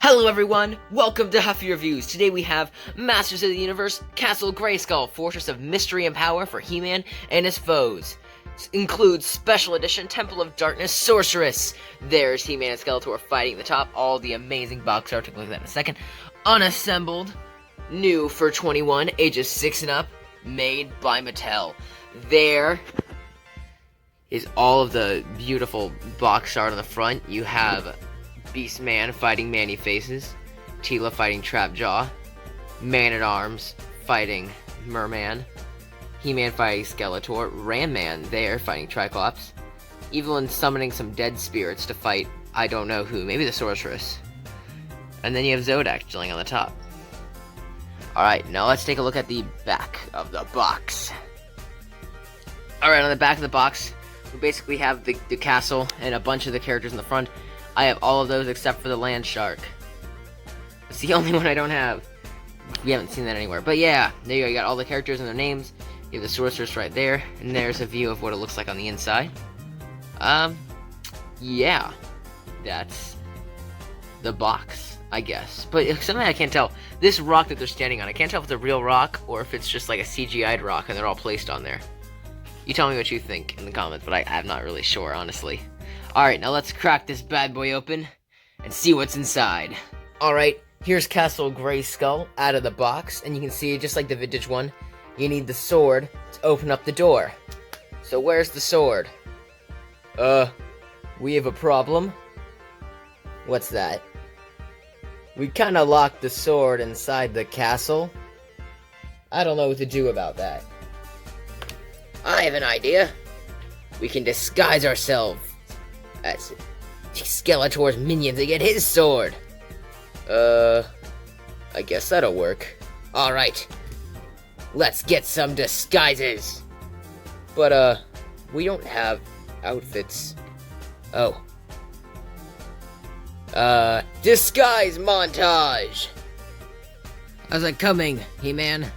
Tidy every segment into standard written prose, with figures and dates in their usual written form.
Hello everyone, welcome to Huffy Reviews. Today we have Masters of the Universe, Castle Grayskull, Fortress of Mystery and Power for He-Man and his foes. Includes Special Edition, Temple of Darkness, Sorceress. There's He-Man and Skeletor fighting at the top, all the amazing box art, take a look at that in a second. Unassembled, new for 21, ages 6 and up, made by Mattel. There is all of the beautiful box art on the front. You have Beastman fighting Man-E-Faces, Teela fighting Trapjaw, Man-at-Arms fighting Merman, He-Man fighting Skeletor, Ram-Man there fighting Triclops, Evelyn summoning some dead spirits to fight I don't know who, maybe the Sorceress, and then you have Zodak chilling on the top. Alright, now let's take a look at the back of the box. Alright, on the back of the box, we basically have the castle and a bunch of the characters in the front. I have all of those except for the land shark. It's the only one I don't have. We haven't seen that anywhere. But yeah, there you go. You got all the characters and their names. You have the Sorceress right there. And there's a view of what it looks like on the inside. Yeah. That's the box, I guess. But something I can't tell. This rock that they're standing on, I can't tell if it's a real rock or if it's just like a CGI'd rock and they're all placed on there. You tell me what you think in the comments, but I'm not really sure, honestly. Alright, now let's crack this bad boy open and see what's inside. Alright, here's Castle Grayskull out of the box, and you can see, just like the vintage one, you need the sword to open up the door. So where's the sword? We have a problem? What's that? We kinda locked the sword inside the castle. I don't know what to do about that. I have an idea. We can disguise ourselves as Skeletor's minions to get his sword. I guess that'll work. Alright. Let's get some disguises. But, we don't have outfits. Oh. Disguise montage! How's it coming, He-Man?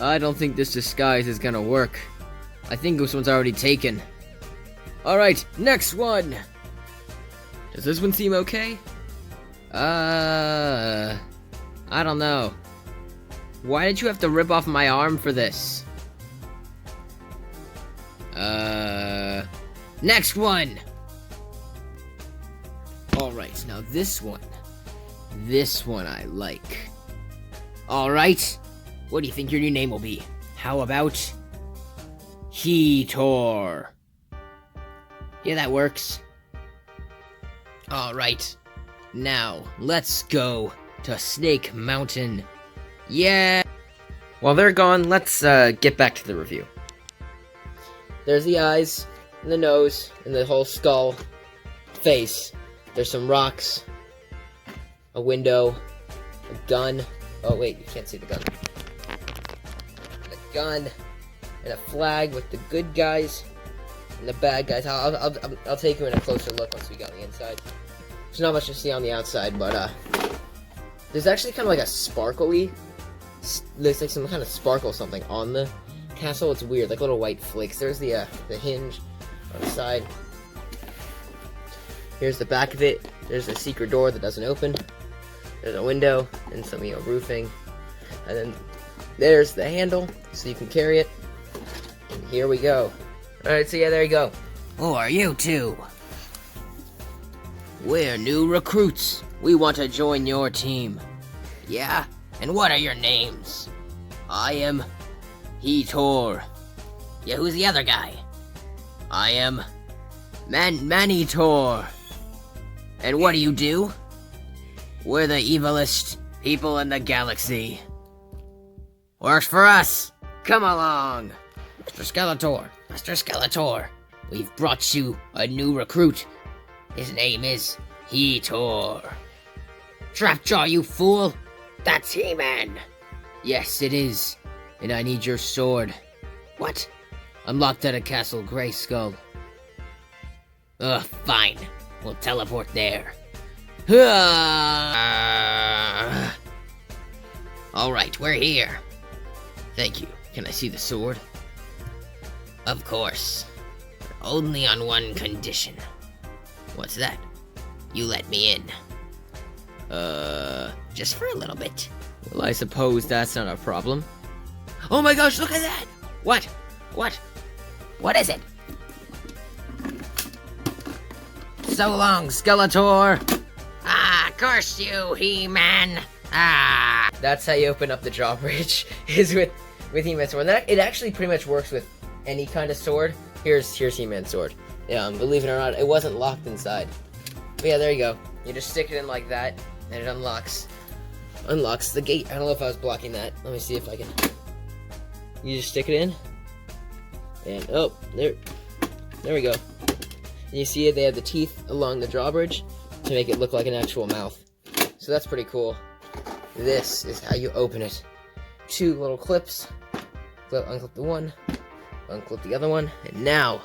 I don't think this disguise is gonna work. I think this one's already taken. Alright, next one! Does this one seem okay? I don't know. Why did you have to rip off my arm for this? Next one! Alright, now this one. This one I like. Alright, what do you think your new name will be? How about He-Tor? Yeah, that works. Alright. Now, let's go to Snake Mountain. Yeah! While they're gone, let's get back to the review. There's the eyes, and the nose, and the whole skull, face. There's some rocks, a window, a gun. Oh wait, you can't see the gun. A gun, and a flag with the good guys and the bad guys. I'll take you in a closer look once we get on the inside. There's not much to see on the outside, but there's actually kind of like a sparkly, there's like some kind of sparkle something on the castle. It's weird, like little white flakes. There's the hinge on the side. Here's the back of it. There's a secret door that doesn't open. There's a window and some, roofing. And then there's the handle, so you can carry it. And here we go. Alright, so yeah, there you go. Who are you two? We're new recruits. We want to join your team. Yeah? And what are your names? I am He-Tor. Yeah, who's the other guy? I am Man-E-Tor. And what do you do? We're the evilest people in the galaxy. Works for us. Come along. Mr. Skeletor. Mr. Skeletor. We've brought you a new recruit. His name is He-Tor. Trapjaw, you fool! That's He-Man! Yes, it is. And I need your sword. What? I'm locked at a Castle Grayskull. Fine. We'll teleport there. Alright, we're here. Thank you. Can I see the sword? Of course. Only on one condition. What's that? You let me in. Just for a little bit. Well, I suppose that's not a problem. Oh my gosh, look at that! What? What? What is it? So long, Skeletor! Ah, curse you, He-Man! Ah! That's how you open up the drawbridge, is with He-Man's sword. It actually pretty much works with any kind of sword. Here's He-Man's sword. Believe it or not, it wasn't locked inside. But yeah, there you go. You just stick it in like that, and it unlocks the gate. I don't know if I was blocking that. Let me see if I can. You just stick it in, and oh, there we go. And you see it, they have the teeth along the drawbridge to make it look like an actual mouth. So that's pretty cool. This is how you open it. 2 little clips. Unclip the one, unclip the other one, and now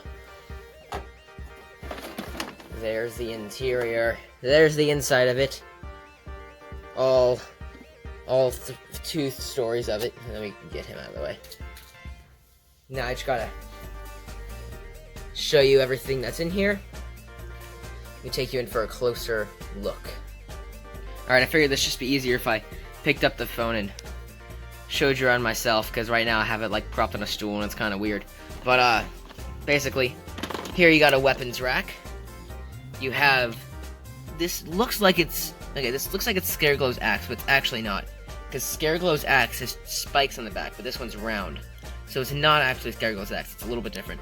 there's the interior. There's the inside of it. All 2 stories of it. Let me get him out of the way. Now I just gotta show you everything that's in here. Let me take you in for a closer look. Alright, I figured this just be easier if I picked up the phone and showed you around myself, because right now I have it like propped on a stool and it's kind of weird. But basically, here you got a weapons rack. You have this looks like it's Scareglow's axe, but it's actually not, because Scareglow's axe has spikes on the back, but this one's round, so it's not actually Scareglow's axe. It's a little bit different.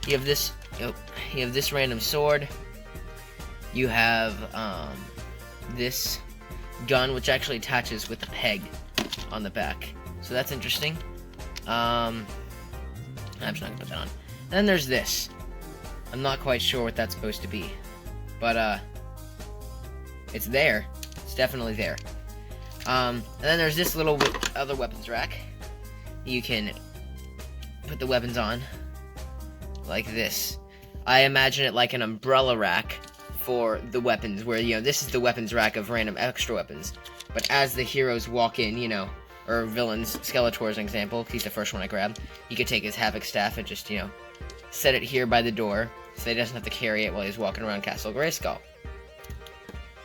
You have this. You have this random sword. You have this gun, which actually attaches with a peg on the back, so that's interesting. I'm just not gonna put that on. Then there's this. I'm not quite sure what that's supposed to be, but it's there. It's definitely there. And then there's this little other weapons rack. You can put the weapons on like this. I imagine it like an umbrella rack for the weapons, where, this is the weapons rack of random extra weapons. But as the heroes walk in, or villains, Skeletor as an example, he's the first one I grabbed, you could take his Havoc Staff and just, set it here by the door, so he doesn't have to carry it while he's walking around Castle Grayskull.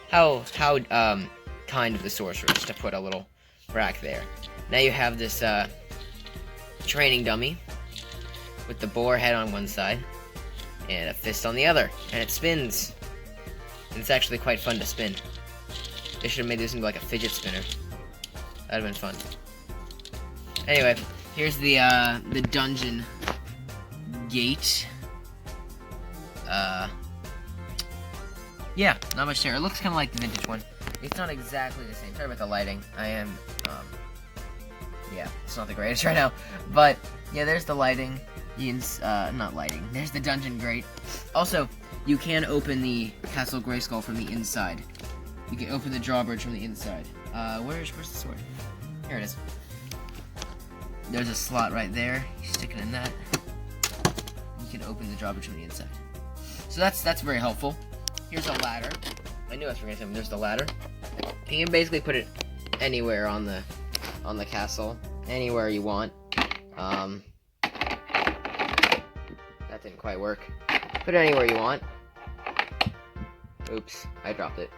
How kind of the Sorceress to put a little rack there. Now you have this training dummy with the boar head on one side and a fist on the other, and it spins. And it's actually quite fun to spin. They should have made this into like a fidget spinner. That'd have been fun. Anyway, here's the dungeon gate. Yeah, not much there. It looks kind of like the vintage one. It's not exactly the same. Sorry about the lighting. Yeah, it's not the greatest right now. But, yeah, there's the lighting. Not lighting. There's the dungeon grate. Also, you can open the Castle Grayskull from the inside. You can open the drawbridge from the inside. Where's the sword? Here it is. There's a slot right there. You stick it in that. You can open the drawbridge from the inside. So that's very helpful. Here's a ladder. I knew I was forgetting something. There's the ladder. You can basically put it anywhere on the castle, anywhere you want. That didn't quite work. Put it anywhere you want. Oops, I dropped it.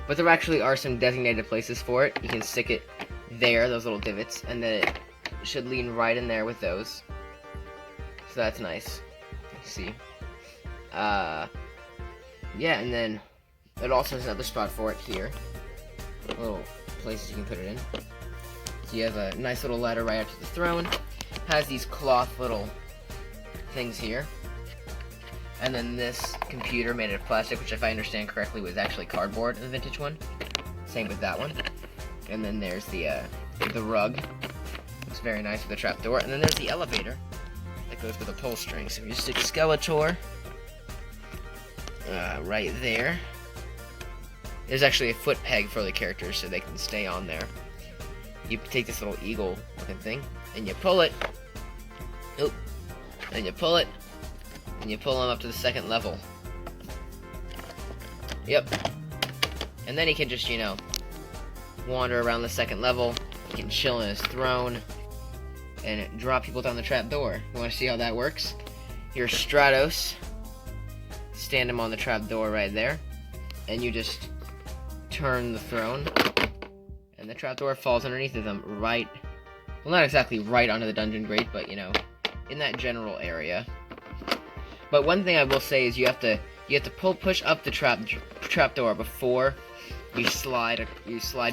But there actually are some designated places for it. You can stick it there, those little divots, and then it should lean right in there with those. So that's nice. Let's see. Yeah, and then it also has another spot for it here. Little places you can put it in. So you have a nice little ladder right up to the throne. Has these cloth little things here. And then this computer made out of plastic, which if I understand correctly was actually cardboard in the vintage one. Same with that one. And then there's the rug. Looks very nice with the trapdoor. And then there's the elevator that goes with a pull string. So you stick Skeletor right there. There's actually a foot peg for the characters so they can stay on there. You take this little eagle looking thing and you pull it. Oop. And you pull it. And you pull him up to the second level. Yep. And then he can just, wander around the second level. He can chill in his throne and drop people down the trap door. You want to see how that works? Here's Stratos. Stand him on the trap door right there. And you just turn the throne, and the trapdoor falls underneath of them, right, well, not exactly right onto the dungeon grate, but, you know, in that general area. But one thing I will say is you have to push up the trapdoor before you slide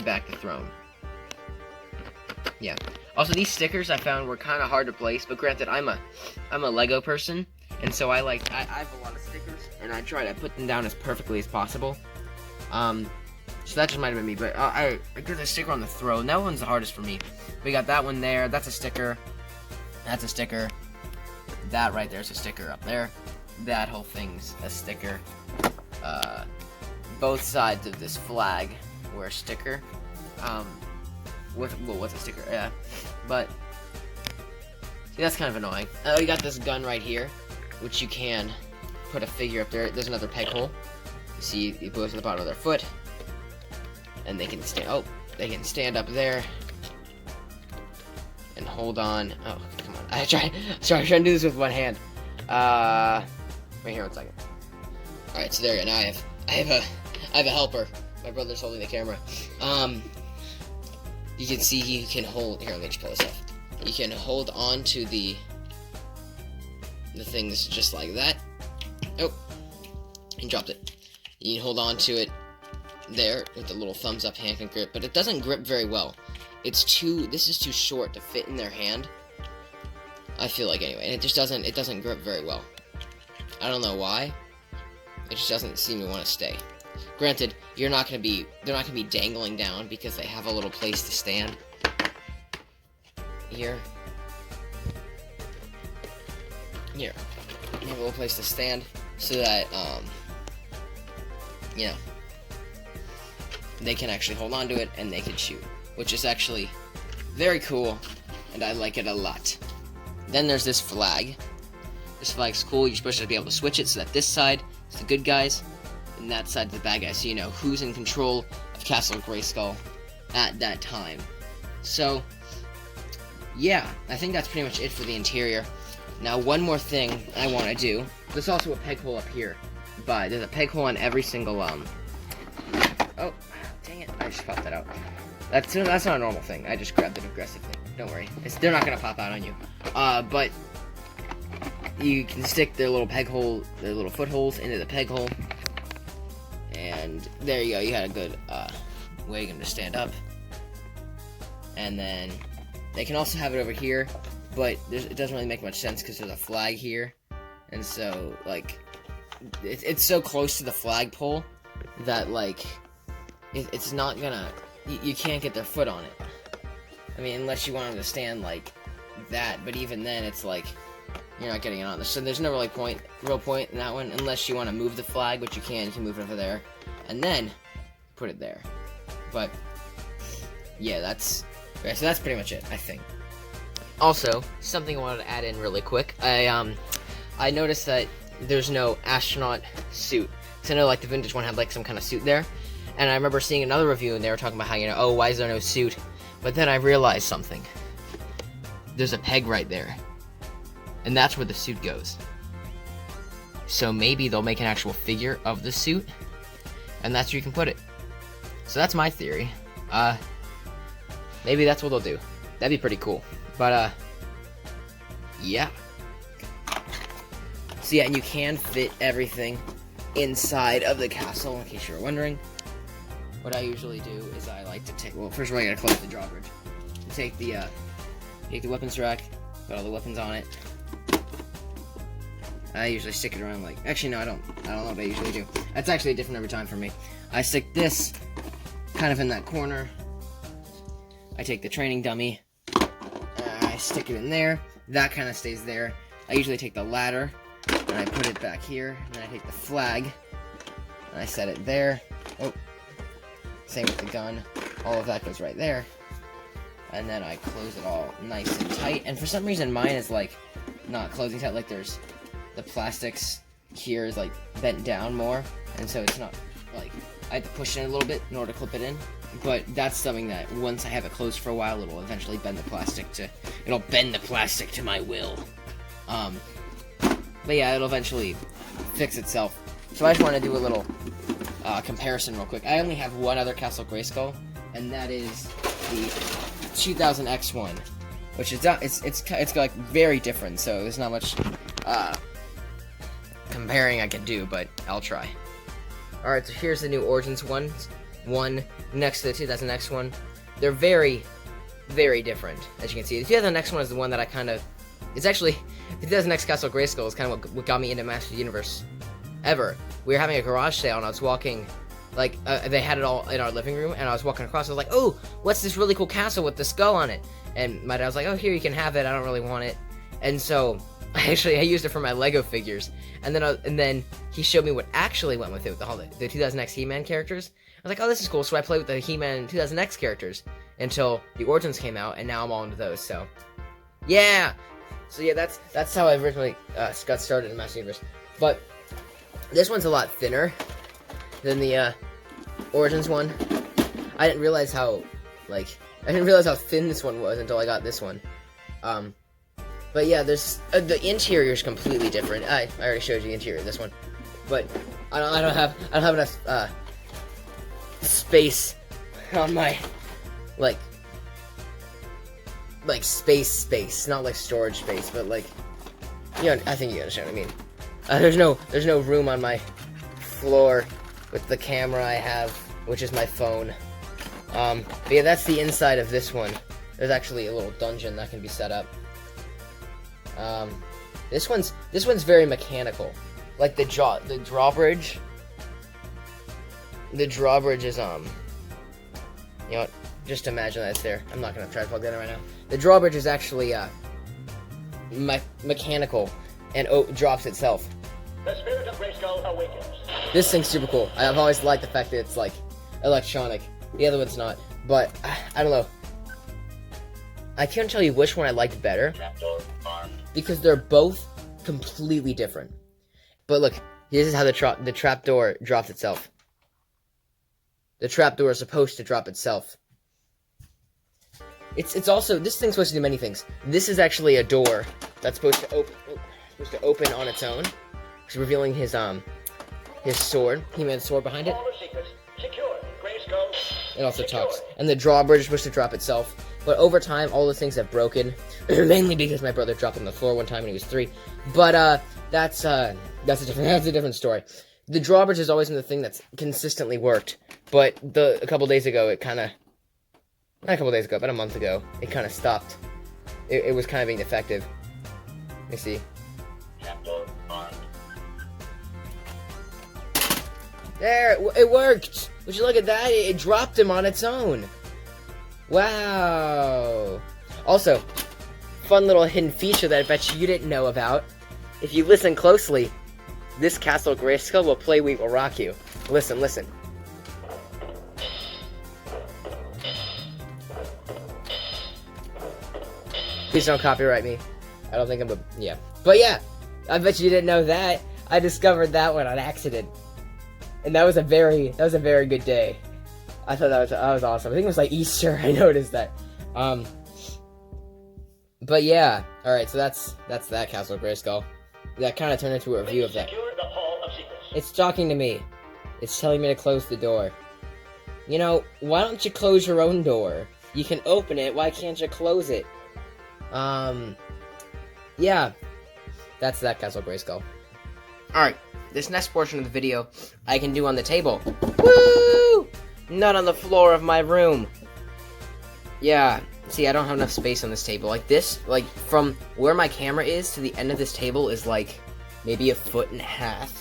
back the throne. Yeah. Also, these stickers I found were kind of hard to place, but granted, I'm a Lego person, and so I have a lot of stickers, and I try to put them down as perfectly as possible. So that just might have been me, but I got the sticker on the throne. That one's the hardest for me. We got that one there. That's a sticker. That's a sticker. That right there's a sticker up there. That whole thing's a sticker. Both sides of this flag were a sticker. What's a sticker? Yeah, but see, that's kind of annoying. We got this gun right here, which you can put a figure up there. There's another peg hole. You see, it goes to the bottom of their foot, and they can stand. Oh, they can stand up there and hold on. Oh, come on! I'm trying to do this with one hand. Right here, 1 second. All right, so there you go. Now I have a helper. My brother's holding the camera. You can see he can hold. Here, let me just pull this off. You can hold on to the things just like that. Oh, and dropped it. You can hold on to it there with the little thumbs up hand can grip, but it doesn't grip very well. This is too short to fit in their hand. I feel like anyway, and it doesn't grip very well. I don't know why. It just doesn't seem to want to stay. Granted, they're not gonna be dangling down because they have a little place to stand. Here. Here. You have a little place to stand so that you know, they can actually hold on to it and they can shoot, which is actually very cool, and I like it a lot. Then there's this flag. This flag's cool. You're supposed to be able to switch it so that this side is the good guys and that side is the bad guys, so you know who's in control of Castle Grayskull at that time. So yeah, I think that's pretty much it for the interior. Now, one more thing I want to do. There's also a peg hole up here, but there's a peg hole on every single oh, dang it! I just popped that out. That's not a normal thing. I just grabbed it aggressively. Don't worry, they're not gonna pop out on you. But you can stick their little peg hole, their little footholes into the peg hole, and there you go. You got a good way to get them to stand up. And then they can also have it over here, but it doesn't really make much sense because there's a flag here, and so like it's so close to the flagpole that like it's not gonna. You can't get their foot on it. I mean, unless you want them to stand like that, but even then, it's like you're not getting it on. So there's no real point in that one, unless you want to move the flag, which you can. You can move it over there, and then put it there. But yeah, so that's pretty much it, I think. Also, something I wanted to add in really quick. I noticed that there's no astronaut suit. So I know like the vintage one had like some kind of suit there. And I remember seeing another review and they were talking about how, you know, oh, why is there no suit? But then I realized something. There's a peg right there. And that's where the suit goes. So maybe they'll make an actual figure of the suit, and that's where you can put it. So that's my theory. Maybe that's what they'll do. That'd be pretty cool. But, yeah. So yeah, and you can fit everything inside of the castle, in case you were wondering. What I usually do is I like to take, well, first of all, I gotta close the drawbridge. Take the weapons rack, put all the weapons on it. I usually stick it around like, actually no, I don't know what I usually do. That's actually different every time for me. I stick this kind of in that corner. I take the training dummy, I stick it in there. That kind of stays there. I usually take the ladder, and I put it back here. And then I take the flag, and I set it there. Oh, same with the gun. All of that goes right there. And then I close it all nice and tight. And for some reason, mine is like not closing tight. Like there's the plastics here is like bent down more, and so it's not like I have to push it in a little bit in order to clip it in. But that's something that once I have it closed for a while, it'll eventually bend the plastic to my will. But yeah, it'll eventually fix itself. So I just want to do a little comparison real quick. I only have one other Castle Grayskull, and that is the 2000X one, which is not, it's like very different. So there's not much comparing I can do, but I'll try. All right, so here's the new Origins one next to the 2000X one. They're very, very different, as you can see. The 2000X one is the one that I kind of, it's actually, the 2000X Castle Grayskull is kind of what got me into Masters of the Universe ever. We were having a garage sale, and I was walking, like, they had it all in our living room, and I was walking across, I was like, oh, what's this really cool castle with the skull on it? And my dad was like, oh, here, you can have it, I don't really want it. And so, I used it for my Lego figures, and then he showed me what actually went with it, with all the 2000X He-Man characters. I was like, oh, this is cool, so I played with the He-Man 2000X characters until the Origins came out, and now I'm all into those, so, yeah! So yeah, that's how I originally got started in Masters of the Universe. But this one's a lot thinner than the Origins one. I didn't realize how thin this one was until I got this one. But yeah, there's the interior is completely different. I already showed you the interior of this one, but I don't have enough space on my like space, not like storage space, but like, you know, I think you understand what I mean. There's no room on my floor with the camera I have, which is my phone. But yeah, that's the inside of this one. There's actually a little dungeon that can be set up. This one's very mechanical. Like the drawbridge. The drawbridge is you know what? Just imagine that it's there. I'm not gonna try to plug that in right now. The drawbridge is actually mechanical and drops itself. The spirit of Grayskull awakens. This thing's super cool. I've always liked the fact that it's like electronic. The other one's not, but I don't know. I can't tell you which one I liked better because they're both completely different. But look, this is how the trapdoor drops itself. The trapdoor is supposed to drop itself. It's also, this thing's supposed to do many things. This is actually a door that's supposed to open on its own. It's revealing his sword. He-Man's sword behind it. All the secrets secure. Grayskull. It also secure. talks. And the drawbridge is supposed to drop itself. But over time, all the things have broken. Mainly because my brother dropped on the floor one time when he was 3. But that's a different story. The drawbridge has always been the thing that's consistently worked. But a couple days ago, it kind of, not a couple days ago, about a month ago, it kind of stopped. It was kind of being defective. Let me see. Trapdoor armed. There, it worked! Would you look at that? It dropped him on its own. Wow. Also, fun little hidden feature that I bet you didn't know about. If you listen closely, this Castle Grayskull will play We Will Rock You. Listen, listen. Please don't copyright me. I don't think I'm yeah. But yeah, I bet you didn't know that. I discovered that one on accident. And that was a very good day. I thought that was awesome. I think it was like Easter. I noticed that. But yeah, all right. So that's that Castle Grayskull. That kind of turned into a review of that. Secure the Hall of Secrets. It's talking to me. It's telling me to close the door. You know, why don't you close your own door? You can open it. Why can't you close it? Yeah. That's that Castle Grayskull. Alright, this next portion of the video I can do on the table. Woo! Not on the floor of my room. Yeah, see, I don't have enough space on this table. Like this, like from where my camera is to the end of this table is like maybe 1.5 feet.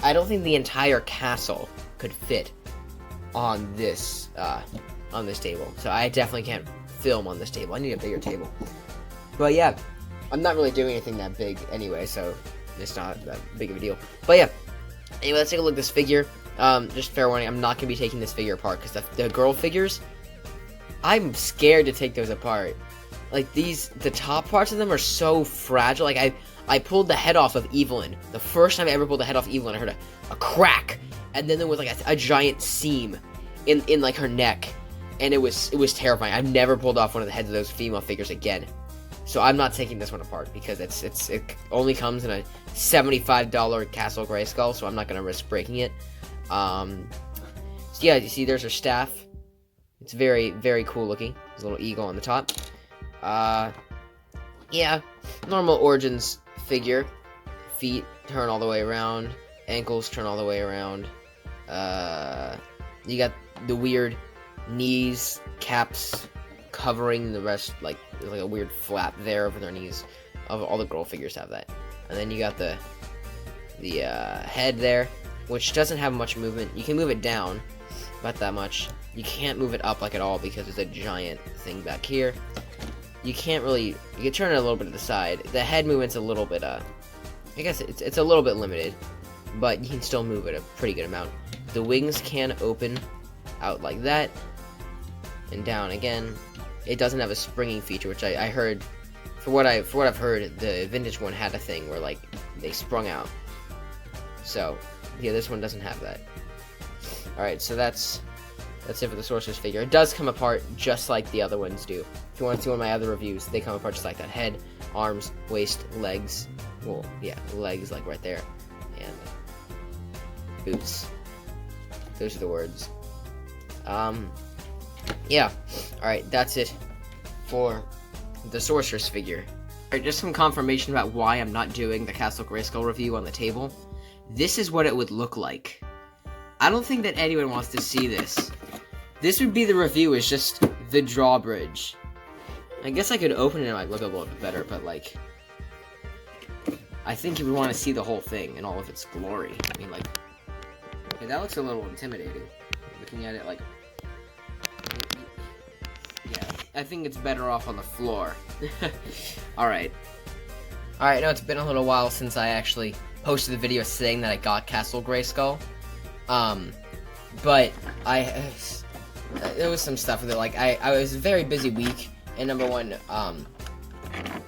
I don't think the entire castle could fit on this table. So I definitely can't film on this table. I need a bigger table. But yeah, I'm not really doing anything that big anyway, so it's not that big of a deal. But yeah, anyway, let's take a look at this figure. Just fair warning, I'm not going to be taking this figure apart, because the girl figures, I'm scared to take those apart. Like, the top parts of them are so fragile. Like, I pulled the head off of Evelyn. The first time I ever pulled the head off Evelyn, I heard a crack, and then there was, like, a giant seam in like, her neck, and it was terrifying. I've never pulled off one of the heads of those female figures again. So I'm not taking this one apart, because it only comes in a $75 Castle Grayskull, so I'm not going to risk breaking it. So yeah, you see there's her staff. It's very, very cool looking. There's a little eagle on the top. Yeah, normal Origins figure. Feet turn all the way around. Ankles turn all the way around. You got the weird knees, caps covering the rest, like there's like a weird flap there over their knees. All the girl figures have that. And then you got the head there, which doesn't have much movement. You can move it down, not that much. You can't move it up like at all because there's a giant thing back here. You can't really, you can turn it a little bit to the side. The head movement's a little bit, I guess it's a little bit limited, but you can still move it a pretty good amount. The wings can open out like that, and down again. It doesn't have a springing feature, which I heard, for what I've heard, the vintage one had a thing where like they sprung out. So yeah, this one doesn't have that. All right, so that's it for the Sorceress figure. It does come apart just like the other ones do. If you want to see one of my other reviews, they come apart just like that. Head, arms, waist, legs. Well, yeah, legs like right there, and boots. Those are the words. Yeah. Alright, that's it for the Sorceress figure. Alright, just some confirmation about why I'm not doing the Castle Grayskull review on the table. This is what it would look like. I don't think that anyone wants to see this. This would be the review, is just the drawbridge. I guess I could open it and like look a little bit better, but like, I think you would want to see the whole thing in all of its glory. I mean, like, okay, that looks a little intimidating. Looking at it, like, yeah, I think it's better off on the floor. Alright. Alright, now it's been a little while since I actually posted the video saying that I got Castle Grayskull. But there was some stuff with it, like, I was a very busy week, and number one,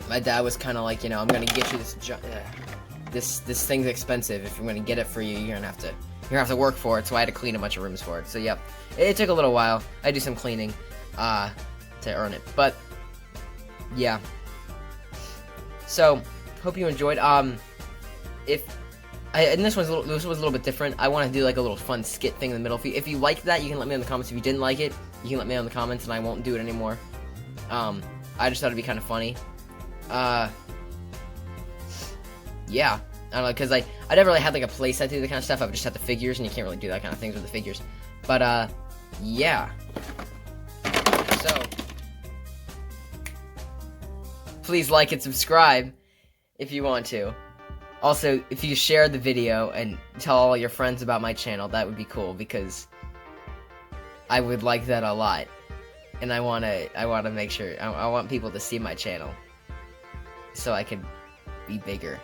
my dad was kind of like, you know, I'm gonna get you this thing's expensive. If I'm gonna get it for you, you're gonna have to work for it. So I had to clean a bunch of rooms for it. So yep, it took a little while. I do some cleaning, to earn it. But yeah. So hope you enjoyed. And this was a little bit different. I want to do like a little fun skit thing in the middle. If you liked that, you can let me know in the comments. If you didn't like it, you can let me know in the comments, and I won't do it anymore. I just thought it'd be kind of funny. Yeah, I don't know, because I never really had like a playset to do that kind of stuff. I've just had the figures, and you can't really do that kind of things with the figures. But yeah. So please like and subscribe if you want to. Also, if you share the video and tell all your friends about my channel, that would be cool, because I would like that a lot. And I wanna make sure, I want people to see my channel, so I could be bigger,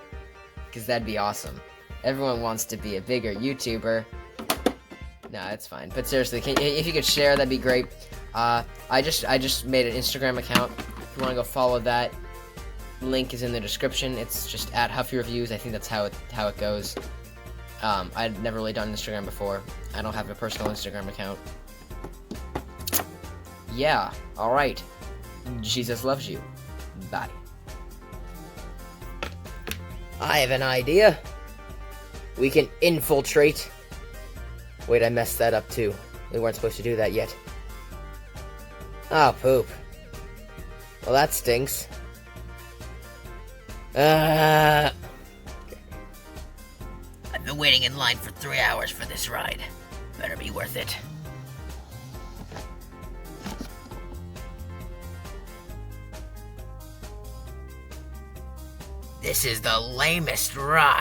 because that'd be awesome. Everyone wants to be a bigger YouTuber. No, it's fine. But seriously, if you could share, that'd be great. I just made an Instagram account. If you wanna go follow that, link is in the description. It's just at Huffy Reviews. I think that's how it goes. I'd never really done Instagram before. I don't have a personal Instagram account. Yeah, alright. Jesus loves you. Bye. I have an idea. We can infiltrate. Wait, I messed that up too. We weren't supposed to do that yet. Ah, poop. Well, that stinks. I've been waiting in line for 3 hours for this ride. Better be worth it. This is the lamest ride.